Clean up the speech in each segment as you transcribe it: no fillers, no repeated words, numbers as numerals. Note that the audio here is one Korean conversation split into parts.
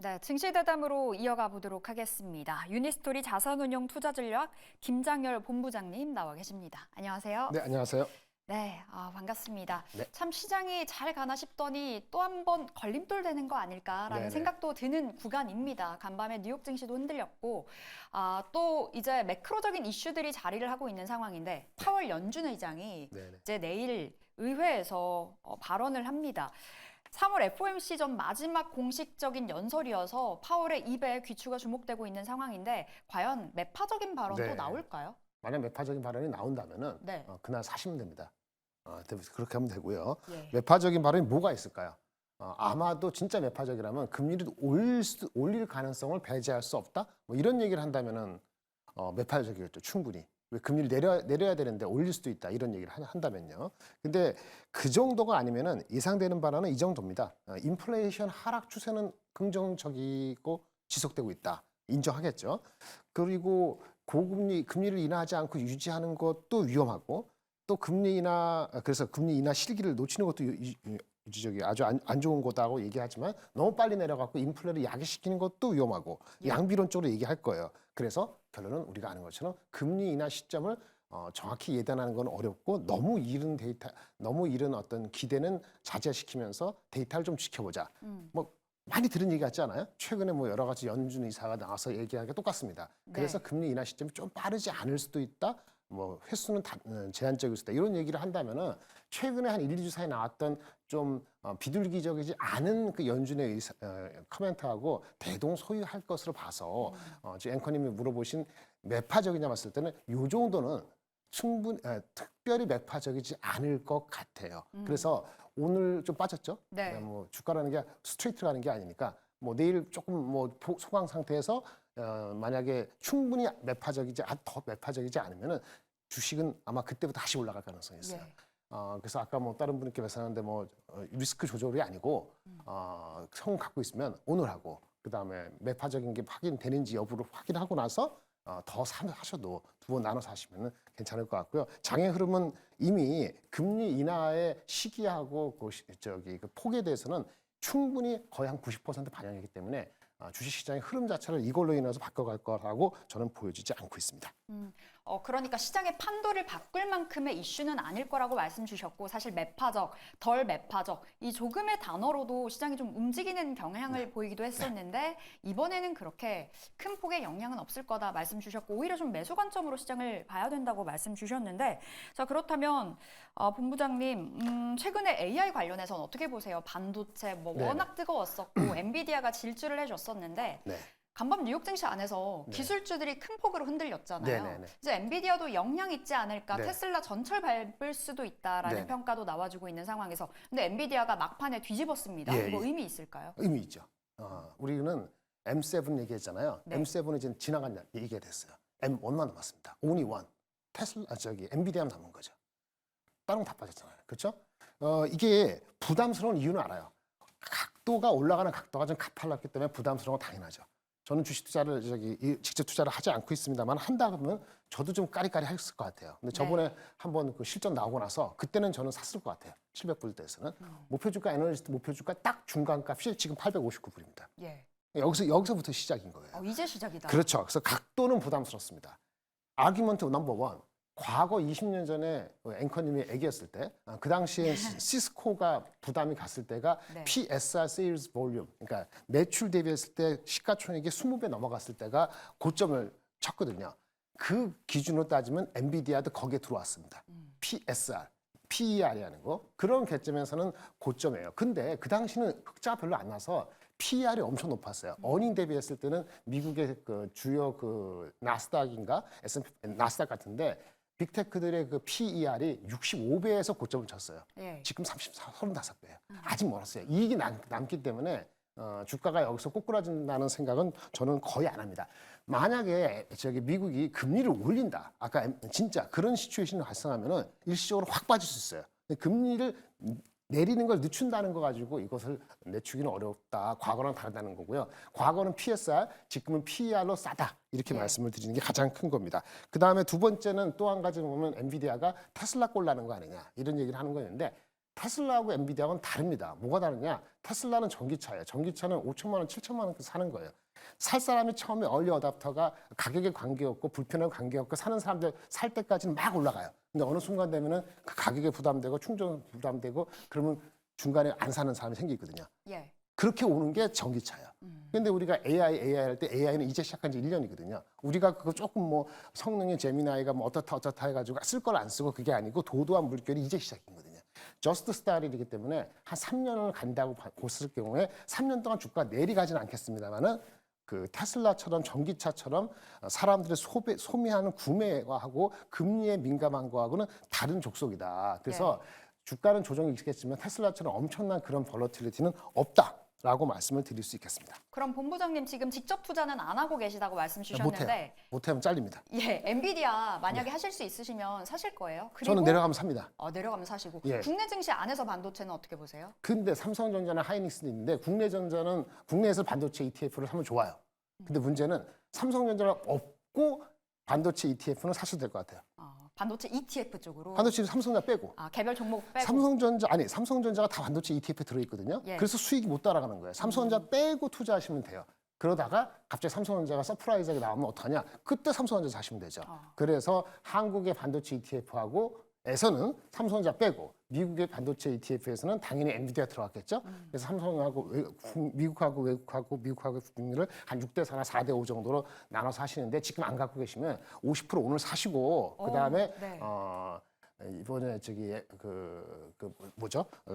네, 증시대담으로 이어가 보도록 하겠습니다. 유니스토리 자산운용 투자전략 김장열 본부장님 나와 계십니다. 안녕하세요. 네, 안녕하세요. 네, 반갑습니다. 네. 참 시장이 잘 가나 싶더니 또 한 번 걸림돌 되는 거 아닐까라는 네네. 생각도 드는 구간입니다. 간밤에 뉴욕 증시도 흔들렸고, 또 이제 매크로적인 이슈들이 자리를 하고 있는 상황인데 파월 연준 의장이 네네. 이제 내일 의회에서 발언을 합니다. 3월 FOMC 전 마지막 공식적인 연설이어서 파월의 입에 귀추가 주목되고 있는 상황인데 과연 매파적인 발언도 네. 나올까요? 만약 매파적인 발언이 나온다면은 네. 그날 사시면 됩니다. 그렇게 하면 되고요. 예. 매파적인 발언이 뭐가 있을까요? 아마도 진짜 매파적이라면 금리를 올릴 가능성을 배제할 수 없다. 뭐 이런 얘기를 한다면은 매파적이겠죠. 충분히. 왜 금리를 내려야 되는데 올릴 수도 있다. 이런 얘기를 한다면요. 근데 그 정도가 아니면은 예상되는 바람은 이 정도입니다. 인플레이션 하락 추세는 긍정적이고 지속되고 있다. 인정하겠죠. 그리고 금리를 인하하지 않고 유지하는 것도 위험하고 또 그래서 금리 인하 시기를 놓치는 것도 유지적이 아주 안 좋은 거다고 얘기하지만 너무 빨리 내려갖고 인플레를 야기시키는 것도 위험하고 예. 양비론적으로 얘기할 거예요. 그래서 결론은 우리가 아는 것처럼 금리 인하 시점을 정확히 예단하는 건 어렵고 너무 이른 어떤 기대는 자제시키면서 데이터를 좀 지켜보자. 뭐 많이 들은 얘기 같지 않아요? 최근에 뭐 여러 가지 연준 의사가 나와서 얘기하는 게 똑같습니다. 그래서 네. 금리 인하 시점이 좀 빠르지 않을 수도 있다. 뭐 횟수는 제한적일 수도 있다. 이런 얘기를 한다면은 최근에 한 1, 2주 사이에 나왔던 좀 비둘기적이지 않은 그 연준의 코멘트하고 대동소이할 것으로 봐서 지금 앵커님이 물어보신 매파적이냐 봤을 때는 요 정도는 충분히 특별히 매파적이지 않을 것 같아요. 그래서 오늘 좀 빠졌죠. 네. 뭐 주가라는 게 스트레이트로 가는 게 아니니까 뭐 내일 조금 뭐 소강 상태에서 만약에 충분히 더 매파적이지 않으면은 주식은 아마 그때부터 다시 올라갈 가능성이 있어요. 예. 그래서 아까 뭐 다른 분께 말씀하는데 뭐 리스크 조절이 아니고 성 갖고 있으면 오늘 하고 그다음에 매파적인 게 확인되는지 여부를 확인하고 나서 더 하셔도 두 번 나눠서 하시면 괜찮을 것 같고요. 장의 흐름은 이미 금리 인하의 시기하고 그 폭에 대해서는 충분히 거의 한 90% 반영이기 때문에 주식시장의 흐름 자체를 이걸로 인해서 바꿔갈 거라고 저는 보여지지 않고 있습니다. 그러니까 시장의 판도를 바꿀 만큼의 이슈는 아닐 거라고 말씀 주셨고 사실 매파적, 덜 매파적 이 조금의 단어로도 시장이 좀 움직이는 경향을 보이기도 했었는데 이번에는 그렇게 큰 폭의 영향은 없을 거다 말씀 주셨고 오히려 좀 매수 관점으로 시장을 봐야 된다고 말씀 주셨는데 자 그렇다면 본부장님 최근에 AI 관련해서는 어떻게 보세요? 반도체 뭐 네네. 워낙 뜨거웠었고 엔비디아가 질주를 해줬었는데 네. 간밤 뉴욕 증시 안에서 네. 기술주들이 큰 폭으로 흔들렸잖아요. 네네네. 이제 엔비디아도 영향 있지 않을까, 네. 테슬라 전철 밟을 수도 있다라는 네네. 평가도 나와주고 있는 상황에서 근데 엔비디아가 막판에 뒤집었습니다. 예, 뭐 예. 의미 있을까요? 의미 있죠. 우리는 M7 얘기했잖아요. 네. M7은 이제 지나간 얘기가 됐어요. M1만 남았습니다. Only one. 엔비디아만 남은 거죠. 다른 건 다 빠졌잖아요. 그렇죠? 이게 부담스러운 이유는 알아요. 각도가 올라가는 각도가 좀 가팔랐기 때문에 부담스러운 건 당연하죠. 저는 주식 투자를 직접 투자를 하지 않고 있습니다만 한다 그러면 저도 좀 까리까리 했을 것 같아요. 근데 저번에 한번 그 실전 나오고 나서 그때는 저는 샀을 것 같아요. 700불 때에서는 목표주가 애널리스트 목표주가 딱 중간값이 지금 859불입니다. 예. 여기서부터 시작인 거예요. 이제 시작이다. 그렇죠. 그래서 각도는 부담스럽습니다. 아규먼트 넘버 원. 과거 20년 전에 앵커님이 얘기했을 때, 그 당시에 시스코가 부담이 갔을 때가 네. PSR Sales Volume, 그러니까 매출 대비했을 때 시가총액이 20배 넘어갔을 때가 고점을 쳤거든요. 그 기준으로 따지면 엔비디아도 거기에 들어왔습니다. PSR, PER이라는 거. 그런 개점에서는 고점이에요. 근데 그 당시는 흑자가 별로 안 나서 PER이 엄청 높았어요. 어닝 대비했을 때는 미국의 그 주요 그 나스닥인가 S&P 나스닥 같은데 빅테크들의 그 PER이 65배에서 고점을 쳤어요. 예. 지금 35배예요. 아직 멀었어요. 이익이 남기 때문에 주가가 여기서 꼬꾸라진다는 생각은 저는 거의 안 합니다. 만약에 미국이 금리를 올린다. 아까 진짜 그런 시츄에이션이 발생하면은 일시적으로 확 빠질 수 있어요. 근데 금리를 내리는 걸 늦춘다는 거 가지고 이것을 내추기는 어렵다. 과거랑 다르다는 거고요. 과거는 PSR, 지금은 PER로 싸다. 이렇게 말씀을 드리는 게 가장 큰 겁니다. 그 다음에 두 번째는 또 한 가지 보면 엔비디아가 테슬라 꼴 나는 거 아니냐. 이런 얘기를 하는 거였는데 테슬라하고 엔비디아하고는 다릅니다. 뭐가 다르냐? 테슬라는 전기차예요. 전기차는 5천만 원, 7천만 원 사는 거예요. 살 사람이 처음에 얼리 어답터가 가격에 관계없고 불편하고 관계없고 사는 사람들 살 때까지는 막 올라가요. 근데 어느 순간 되면은 그 가격에 부담되고 충전 부담되고 그러면 중간에 안 사는 사람이 생기거든요. 예. 그렇게 오는 게 전기차예요. 근데 우리가 AI 할 때 AI는 이제 시작한 지 1년이거든요. 우리가 그거 조금 뭐 성능이 제미나이가 뭐 어떻다 해가지고 쓸 걸 안 쓰고 그게 아니고 도도한 물결이 이제 시작이거든요. 저스트 스타일이기 때문에 한 3년을 간다고 봤을 경우에 3년 동안 주가 내리가지는 않겠습니다만은 그 테슬라처럼 전기차처럼 사람들의 소비하는 구매하고 금리에 민감한 거하고는 다른 족속이다. 그래서 주가는 조정이 있겠지만 테슬라처럼 엄청난 그런 벌러틸리티는 없다라고 말씀을 드릴 수 있겠습니다. 그럼 본부장님 지금 직접 투자는 안 하고 계시다고 말씀 주셨는데 못하면 잘립니다. 예, 엔비디아 만약에 하실 수 있으시면 사실 거예요? 그리고 저는 내려가면 삽니다. 내려가면 사시고 예. 국내 증시 안에서 반도체는 어떻게 보세요? 근데 삼성전자나 하이닉스는 있는데 국내에서 반도체 ETF를 사면 좋아요. 근데 문제는 삼성전자가 없고 반도체 ETF는 사셔도 될 것 같아요. 반도체 ETF 쪽으로. 반도체 삼성전자 빼고. 개별 종목 빼고. 삼성전자가 다 반도체 ETF에 들어있거든요. 예. 그래서 수익이 못 따라가는 거예요. 삼성전자 빼고 투자하시면 돼요. 그러다가 갑자기 삼성전자가 서프라이즈하게 나오면 어떡하냐? 그때 삼성전자 사시면 되죠. 그래서 한국의 반도체 ETF하고 에서는 삼성전자 빼고 미국의 반도체 ETF에서는 당연히 엔비디아 들어갔겠죠. 그래서 삼성하고 미국하고 국민을 한 6대 4나 4대 5 정도로 나눠서 하시는데 지금 안 갖고 계시면 50% 오늘 사시고 그다음에 네. 이번에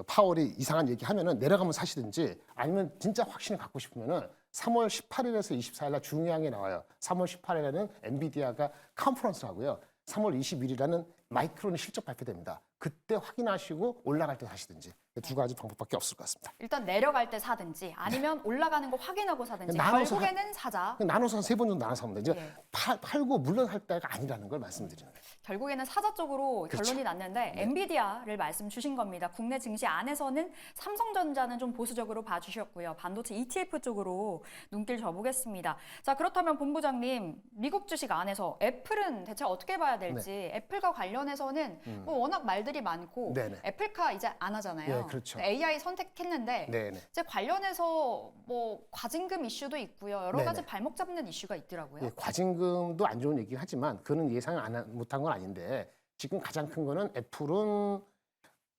파월이 이상한 얘기 하면은 내려가면 사시든지 아니면 진짜 확신을 갖고 싶으면은 3월 18일에서 24일 날 중요한 게 나와요. 3월 18일에는 엔비디아가 컨퍼런스를 하고요. 3월 21일에는 마이크론이 실적 발표됩니다. 그때 확인하시고 올라갈 때 사시든지 두 가지 방법밖에 없을 것 같습니다. 일단 내려갈 때 사든지 아니면 올라가는 거 확인하고 사든지 결국에는 사자. 나눠서 한 3번 정도 나눠서 하면 되죠. 예. 팔고 물러날 때가 아니라는 걸 말씀드리는 거예요. 결국에는 사자 쪽으로 그렇죠. 결론이 났는데 엔비디아를 말씀 주신 겁니다. 국내 증시 안에서는 삼성전자는 좀 보수적으로 봐주셨고요. 반도체 ETF 쪽으로 눈길 줘보겠습니다. 자, 그렇다면 본부장님, 미국 주식 안에서 애플은 대체 어떻게 봐야 될지 애플과 관련해서는 뭐 워낙 말들이 많고 네네. 애플카 이제 안 하잖아요. 네, 그렇죠. AI 선택했는데 네네. 이제 관련해서 뭐 과징금 이슈도 있고요. 여러 가지 네네. 발목 잡는 이슈가 있더라고요. 예, 과징금도 안 좋은 얘기긴 하지만 그거는 예상을 못한 건 아닌데 지금 가장 큰 거는 애플은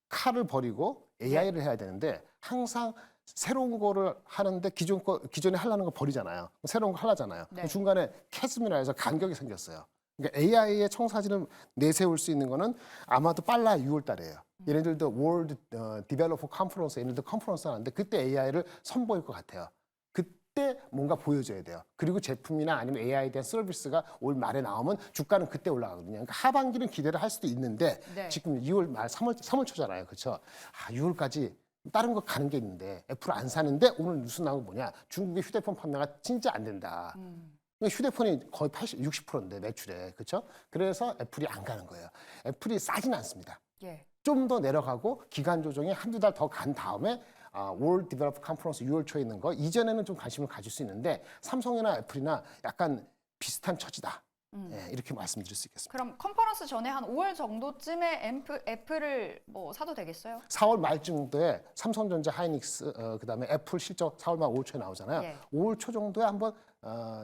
칼을 버리고 AI를 해야 되는데 항상 새로운 거를 하는데 기존에 하려는 거 버리잖아요. 새로운 거 하려잖아요. 네. 중간에 캐즘이라 해서 간격이 생겼어요. 그러니까 AI의 청사진을 내세울 수 있는 거는 아마도 빨라 6월 달이에요. 얘네들도 월드 디벨로퍼 컨퍼런스, 얘네들 컨퍼런스 하는데 그때 AI를 선보일 것 같아요. 그때 뭔가 보여줘야 돼요. 그리고 제품이나 아니면 AI에 대한 서비스가 올 말에 나오면 주가는 그때 올라가거든요. 그러니까 하반기는 기대를 할 수도 있는데 네. 지금 2월 말 3월 초잖아요. 그렇죠? 6월까지 다른 거 가는 게 있는데 애플 안 사는데 오늘 뉴스 나온 거 뭐냐? 중국의 휴대폰 판매가 진짜 안 된다. 휴대폰이 거의 60%인데 매출에. 그렇죠? 그래서 애플이 안 가는 거예요. 애플이 싸진 않습니다. 예. 좀 더 내려가고 기간 조정이 한두 달 더 간 다음에 월드 디벨로퍼 컨퍼런스 6월 초에 있는 거 이전에는 좀 관심을 가질 수 있는데 삼성이나 애플이나 약간 비슷한 처지다. 예, 이렇게 말씀드릴 수 있겠습니다. 그럼 컨퍼런스 전에 한 5월 정도쯤에 애플을 뭐 사도 되겠어요? 4월 말 정도에 삼성전자, 하이닉스, 그다음에 애플 실적 4월 말 5월 초에 나오잖아요. 예. 5월 초 정도에 한번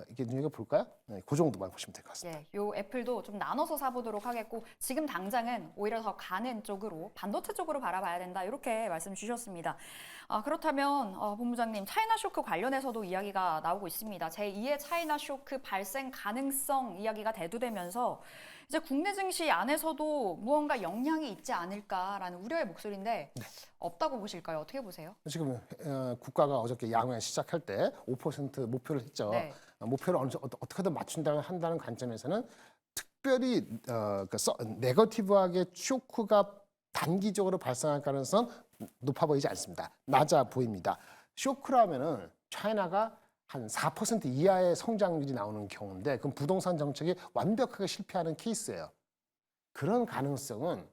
이게 눈여겨 볼까요? 네, 그 정도만 보시면 될 것 같습니다. 예, 요 애플도 좀 나눠서 사보도록 하겠고 지금 당장은 오히려 더 가는 쪽으로 반도체 쪽으로 바라봐야 된다 이렇게 말씀 주셨습니다. 그렇다면 본부장님 차이나 쇼크 관련해서도 이야기가 나오고 있습니다. 제2의 차이나 쇼크 발생 가능성 이야기가 대두되면서 이제 국내 증시 안에서도 무언가 영향이 있지 않을까라는 우려의 목소리인데 없다고 보실까요? 어떻게 보세요? 지금 국가가 어저께 양회 시작할 때 5% 목표를 했죠. 네. 목표를 어떻게든 맞춘다고 한다는 관점에서는 특별히 네거티브하게 쇼크가 단기적으로 발생할 가능성은 높아 보이지 않습니다. 낮아 보입니다. 쇼크라면은 차이나가 한 4% 이하의 성장률이 나오는 경우인데 그럼 부동산 정책이 완벽하게 실패하는 케이스예요. 그런 가능성은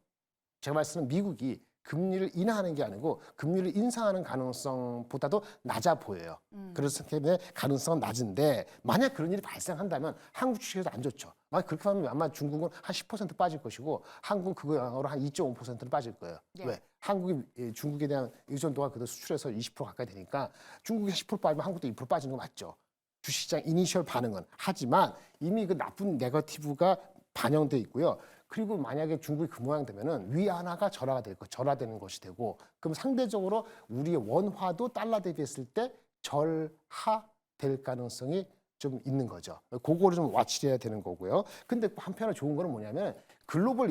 제가 말씀은 미국이 금리를 인하하는 게 아니고 금리를 인상하는 가능성보다도 낮아 보여요. 그래서 때문에 가능성은 낮은데 만약 그런 일이 발생한다면 한국 주식에도 안 좋죠. 만약 그렇게 하면 아마 중국은 한 10% 빠질 것이고 한국은 그거 영향으로 한 2.5%는 빠질 거예요. 예. 왜? 한국이 중국에 대한 의존도가 그래도 수출에서 20% 가까이 되니까 중국이 10% 빠지면 한국도 2% 빠지는 거 맞죠. 주식시장 이니셜 반응은. 하지만 이미 그 나쁜 네거티브가 반영돼 있고요. 그리고 만약에 중국이 그 모양 되면은 위안화가 절하되는 것이 되고, 그럼 상대적으로 우리의 원화도 달러 대비했을 때 절하될 가능성이 좀 있는 거죠. 그거를 좀 와치해야 되는 거고요. 근데 한편으로 좋은 거는 뭐냐면 글로벌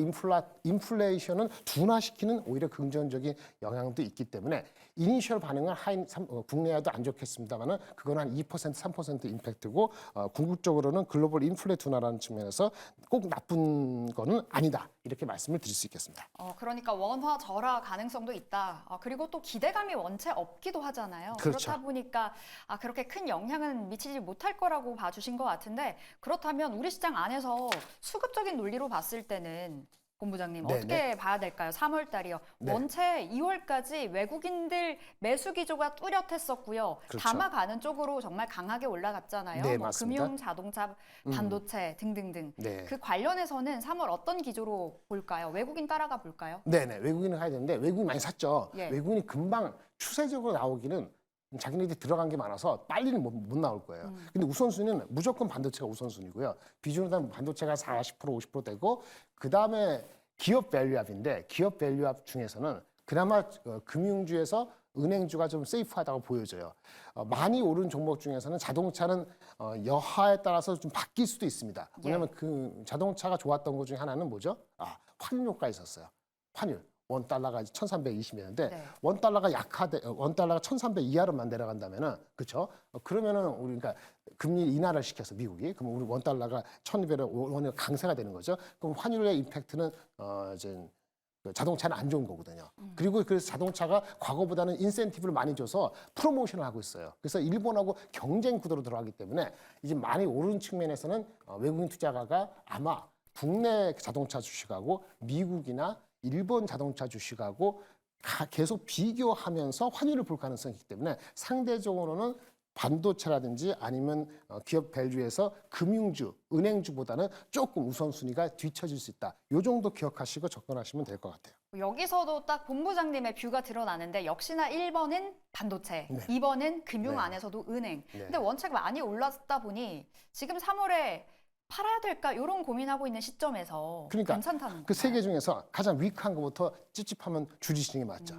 인플레이션은 둔화시키는 오히려 긍정적인 영향도 있기 때문에 이니셜 반응은 국내와도 안 좋겠습니다만은 그건 한 2%, 3% 임팩트고 궁극적으로는 글로벌 인플레 둔화라는 측면에서 꼭 나쁜 거는 아니다. 이렇게 말씀을 드릴 수 있겠습니다. 그러니까 원화 절하 가능성도 있다. 그리고 또 기대감이 원체 없기도 하잖아요. 그렇죠. 그렇다 보니까 그렇게 큰 영향은 미치지 못할 거라고 봐주신 것 같은데, 그렇다면 우리 시장 안에서 수급적인 논리로 봤을 때는 본부장님 네네. 어떻게 봐야 될까요? 3월 달이요. 네. 원체 2월까지 외국인들 매수 기조가 뚜렷했었고요. 그렇죠. 담아가는 쪽으로 정말 강하게 올라갔잖아요. 네, 뭐 맞습니다. 금융, 자동차, 반도체 등등등. 네. 그 관련해서는 3월 어떤 기조로 볼까요? 외국인 따라가 볼까요? 네네. 외국인은 가야 되는데 외국인 많이 샀죠. 예. 외국인이 금방 추세적으로 나오기는 자기네들이 들어간 게 많아서 빨리는 못 나올 거예요. 근데 우선순위는 무조건 반도체가 우선순위고요. 비중으로 하면 반도체가 40%, 50% 되고 그다음에 기업 밸류압인데 기업 밸류압 중에서는 그나마 금융주에서 은행주가 좀 세이프하다고 보여져요. 많이 오른 종목 중에서는 자동차는 여하에 따라서 좀 바뀔 수도 있습니다. 왜냐하면 그 자동차가 좋았던 것 중에 하나는 뭐죠? 환율 효과가 있었어요. 환율. 원 달러가 1,320이었는데 네. 원 달러가 원 달러가 1,300 이하로만 내려간다면은 그렇죠? 그러면은 우리 그러니까 금리 인하를 시켜서 미국이 그럼 우리 원 달러가 1,200원 원이 강세가 되는 거죠. 그럼 환율의 임팩트는 이제 그 자동차는 안 좋은 거거든요. 그리고 그래서 자동차가 과거보다는 인센티브를 많이 줘서 프로모션을 하고 있어요. 그래서 일본하고 경쟁 구도로 들어가기 때문에 이제 많이 오른 측면에서는 외국인 투자가가 아마 국내 자동차 주식하고 미국이나 일본 자동차 주식하고 계속 비교하면서 환율을 볼 가능성이 있기 때문에 상대적으로는 반도체라든지 아니면 기업 밸류에서 금융주, 은행주보다는 조금 우선순위가 뒤처질 수 있다. 이 정도 기억하시고 접근하시면 될 것 같아요. 여기서도 딱 본부장님의 뷰가 드러나는데 역시나 1번은 반도체, 네. 2번은 금융 네. 안에서도 은행. 네. 근데 원책 많이 올랐다 보니 지금 3월에 팔아야 될까 이런 고민하고 있는 시점에서 그러니까 괜찮다는 그 세 건가요? 개 중에서 가장 위크한 것부터 찝찝하면 줄이시는 게 맞죠.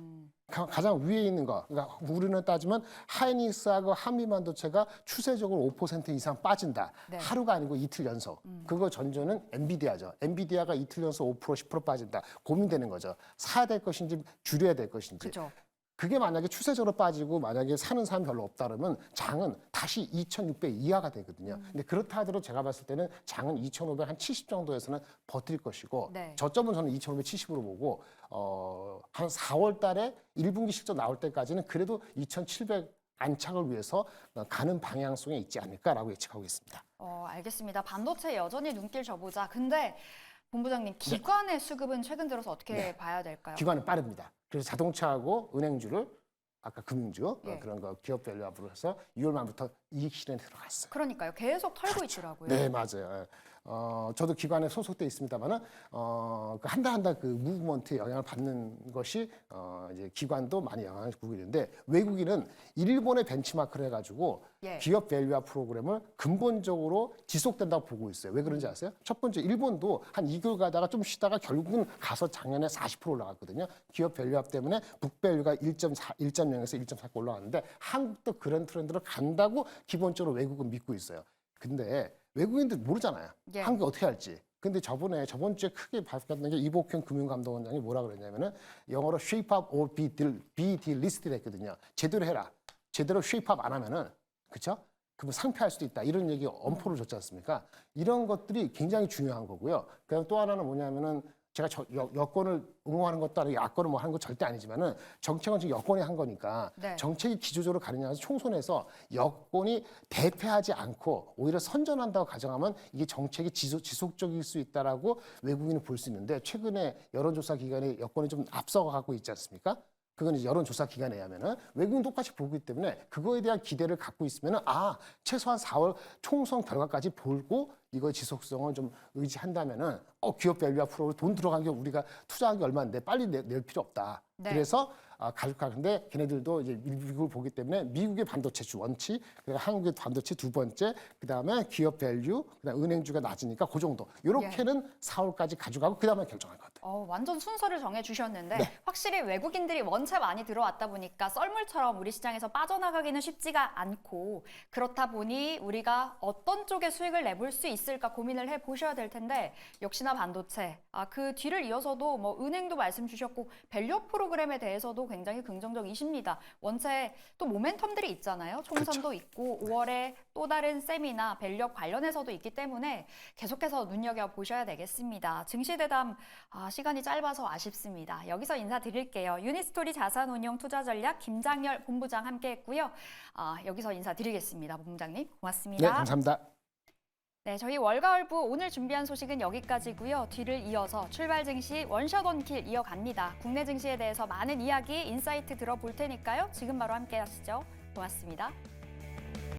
가장 위에 있는 거, 그러니까 우리는 따지면 하이닉스하고 한미반도체가 추세적으로 5% 이상 빠진다. 네. 하루가 아니고 이틀 연속. 그거 전조는 엔비디아죠. 엔비디아가 이틀 연속 5%, 10% 빠진다. 고민되는 거죠. 사야 될 것인지 줄여야 될 것인지. 그죠. 그게 만약에 추세적으로 빠지고 만약에 사는 사람 별로 없다 그러면 장은 다시 2,600 이하가 되거든요. 근데 그렇다 하더라도 제가 봤을 때는 장은 2,500 한 70 정도에서는 버틸 것이고 네. 저점은 저는 2,570으로 보고 한 4월 달에 1분기 실적 나올 때까지는 그래도 2,700 안착을 위해서 가는 방향성에 있지 않을까라고 예측하고 있습니다. 알겠습니다. 반도체 여전히 눈길 줘보자. 근데 본부장님, 기관의 수급은 최근 들어서 어떻게 봐야 될까요? 기관은 빠릅니다. 그래서 자동차하고 은행주를 아까 금융주 예. 그런 거 기업 밸류압으로 해서 6월 말부터 이익 실현에 들어갔어요. 그러니까요. 계속 털고 있더라고요. 네, 맞아요. 저도 기관에 소속돼 있습니다만은 한 달 한 달 그 무브먼트에 영향을 받는 것이 이제 기관도 많이 영향을 주고 있는데 외국인은 일본의 벤치마크를 해가지고 예. 기업 밸류압 프로그램을 근본적으로 지속된다고 보고 있어요. 왜 그런지 아세요? 첫 번째 일본도 한 2개월 가다가 좀 쉬다가 결국은 가서 작년에 40% 올라갔거든요. 기업 밸류압 때문에 북밸류가 1.0에서 1.4 올라갔는데 한국도 그런 트렌드로 간다고 기본적으로 외국은 믿고 있어요. 근데 외국인들 모르잖아요. 예. 한국이 어떻게 할지. 근데 저번 주에 크게 발표했던 게 이복현 금융감독원장이 뭐라 그랬냐면은 영어로 shape up or be delisted 했거든요. 제대로 해라. 제대로 shape up 안 하면은 그쵸? 그러면 상폐할 수도 있다. 이런 얘기 엄포를 줬지 않습니까? 이런 것들이 굉장히 중요한 거고요. 그다음 또 하나는 뭐냐면은 제가 여권을 옹호하는 것도 아니고 야권을 뭐 하는 거 절대 아니지만은 정책은 지금 여권이 한 거니까 네. 정책이 기조적으로 가느냐서 총선에서 여권이 대패하지 않고 오히려 선전한다고 가정하면 이게 정책이 지속적일 수 있다라고 외국인은 볼 수 있는데 최근에 여론조사 기관이 여권이 좀 앞서가고 있지 않습니까? 그건 이제 여론조사 기관에 의하면은 외국인 똑같이 보기 때문에 그거에 대한 기대를 갖고 있으면은 최소한 4월 총선 결과까지 보고 이거의 지속성을 좀 의지한다면은 기업 밸류와 프로로 돈 들어간 게 우리가 투자한 게 얼마인데 빨리 낼 필요 없다. 네. 그래서 가져가는데 걔네들도 이제 미국을 보기 때문에 미국의 반도체주 원칙, 그다음에 한국의 반도체 두 번째, 그다음에 기업 밸류, 그다음 은행주가 낮으니까 그 정도. 이렇게는 4월까지 가져가고 그다음에 결정할 것 같아요. 완전 순서를 정해주셨는데 네. 확실히 외국인들이 원체 많이 들어왔다 보니까 썰물처럼 우리 시장에서 빠져나가기는 쉽지가 않고 그렇다 보니 우리가 어떤 쪽에 수익을 내볼 수 있을까 고민을 해보셔야 될 텐데 역시나 반도체, 그 뒤를 이어서도 뭐 은행도 말씀 주셨고 밸류 프로그램에 대해서도 굉장히 긍정적이십니다. 원체 또 모멘텀들이 있잖아요. 총선도 있고 5월에 또 다른 세미나 밸류 관련해서도 있기 때문에 계속해서 눈여겨보셔야 되겠습니다. 증시대담 시간이 짧아서 아쉽습니다. 여기서 인사드릴게요. 유니스토리 자산운용 투자전략 김장열 본부장 함께했고요. 여기서 인사드리겠습니다. 본부장님 고맙습니다. 네, 감사합니다. 네, 저희 월가을부 오늘 준비한 소식은 여기까지고요. 뒤를 이어서 출발 증시 원샷 원킬 이어갑니다. 국내 증시에 대해서 많은 이야기, 인사이트 들어볼 테니까요. 지금 바로 함께 하시죠. 고맙습니다.